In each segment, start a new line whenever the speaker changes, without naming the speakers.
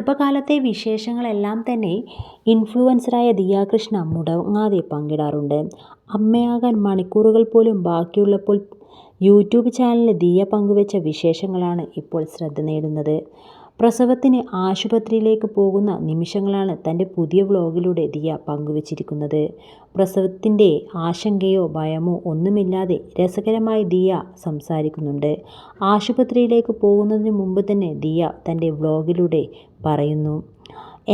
ഗർഭകാലത്തെ വിശേഷങ്ങളെല്ലാം തന്നെ ഇൻഫ്ലുവൻസറായ ദിയ കൃഷ്ണ മുടങ്ങാതെ പങ്കിടാറുണ്ട്. അമ്മയാകാൻ മണിക്കൂറുകൾ പോലും ബാക്കിയുള്ളപ്പോൾ യൂട്യൂബ് ചാനലിൽ ദിയ പങ്കുവച്ച വിശേഷങ്ങളാണ് ഇപ്പോൾ ശ്രദ്ധ നേടുന്നത്. പ്രസവത്തിന് ആശുപത്രിയിലേക്ക് പോകുന്ന നിമിഷങ്ങളാണ് തൻ്റെ പുതിയ വ്ലോഗിലൂടെ ദിയ പങ്കുവച്ചിരിക്കുന്നത്. പ്രസവത്തിൻ്റെ ആശങ്കയോ ഭയമോ ഒന്നുമില്ലാതെ രസകരമായി ദിയ സംസാരിക്കുന്നുണ്ട്. ആശുപത്രിയിലേക്ക് പോകുന്നതിന് മുമ്പ് തന്നെ ദിയ തൻ്റെ വ്ലോഗിലൂടെ പറയുന്നു,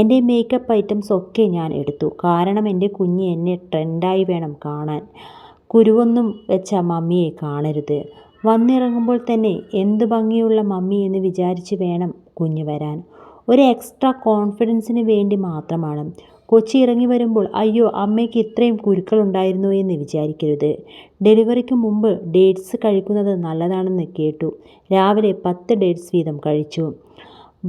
എൻ്റെ മേക്കപ്പ് ഐറ്റംസ് ഒക്കെ ഞാൻ എടുത്തു. കാരണം എൻ്റെ കുഞ്ഞ് എന്നെ ട്രെൻഡായി വേണം കാണാൻ. കുരുവൊന്നും വെച്ച മമ്മിയെ കാണരുത്. വന്നിറങ്ങുമ്പോൾ തന്നെ എന്ത് ഭംഗിയുള്ള മമ്മി എന്ന് വിചാരിച്ച് വേണം കുഞ്ഞ് വരാൻ. ഒരു എക്സ്ട്രാ കോൺഫിഡൻസിന് വേണ്ടി മാത്രമാണ്. കൊച്ചി ഇറങ്ങി വരുമ്പോൾ അയ്യോ അമ്മയ്ക്ക് ഇത്രയും കുരുക്കളുണ്ടായിരുന്നോ എന്ന് വിചാരിക്കരുത്. ഡെലിവറിക്ക് മുമ്പ് ഡേറ്റ്സ് കഴിക്കുന്നത് നല്ലതാണെന്ന് കേട്ടു. രാവിലെ 10 ഡേറ്റ്സ് വീതം കഴിച്ചു.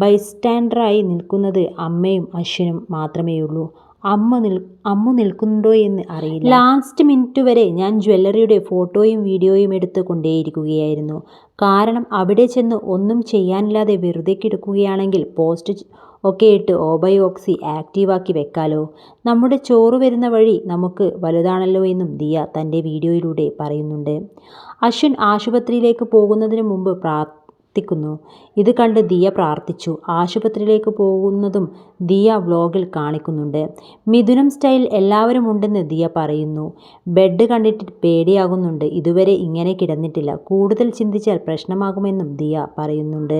ബൈസ്റ്റാൻഡറായി നിൽക്കുന്നത് അമ്മയും അശ്വിനും മാത്രമേയുള്ളൂ. അമ്മ നിൽക്കുന്നുണ്ടോ എന്ന് അറിയില്ല. ലാസ്റ്റ് മിനിറ്റ് വരെ ഞാൻ ജ്വല്ലറിയുടെ ഫോട്ടോയും വീഡിയോയും എടുത്ത് കൊണ്ടേയിരിക്കുകയായിരുന്നു. കാരണം അവിടെ ചെന്ന് ഒന്നും ചെയ്യാനില്ലാതെ വെറുതെ കിടക്കുകയാണെങ്കിൽ പോസ്റ്റ് ഒക്കെ ഇട്ട് ഓബയോക്സി ആക്റ്റീവാക്കി വെക്കാലോ. നമ്മുടെ ചോറ് വരുന്ന വഴി നമുക്ക് വലുതാണല്ലോ എന്നും ദിയ തൻ്റെ വീഡിയോയിലൂടെ പറയുന്നുണ്ട്. അശ്വിൻ ആശുപത്രിയിലേക്ക് പോകുന്നതിന് മുമ്പ് പ്രാർത്ഥിക്കുന്നു. ഇത് കണ്ട് ദിയ പ്രാർത്ഥിച്ചു. ആശുപത്രിയിലേക്ക് പോകുന്നതും ദിയ വ്ലോഗിൽ കാണിക്കുന്നുണ്ട്. മിഥുനം സ്റ്റൈൽ എല്ലാവരും ഉണ്ടെന്ന് ദിയ പറയുന്നു. ബെഡ് കണ്ടിട്ട് പേടിയാകുന്നുണ്ട്. ഇതുവരെ ഇങ്ങനെ കിടന്നിട്ടില്ല. കൂടുതൽ ചിന്തിച്ചാൽ പ്രശ്നമാകുമെന്നും ദിയ പറയുന്നുണ്ട്.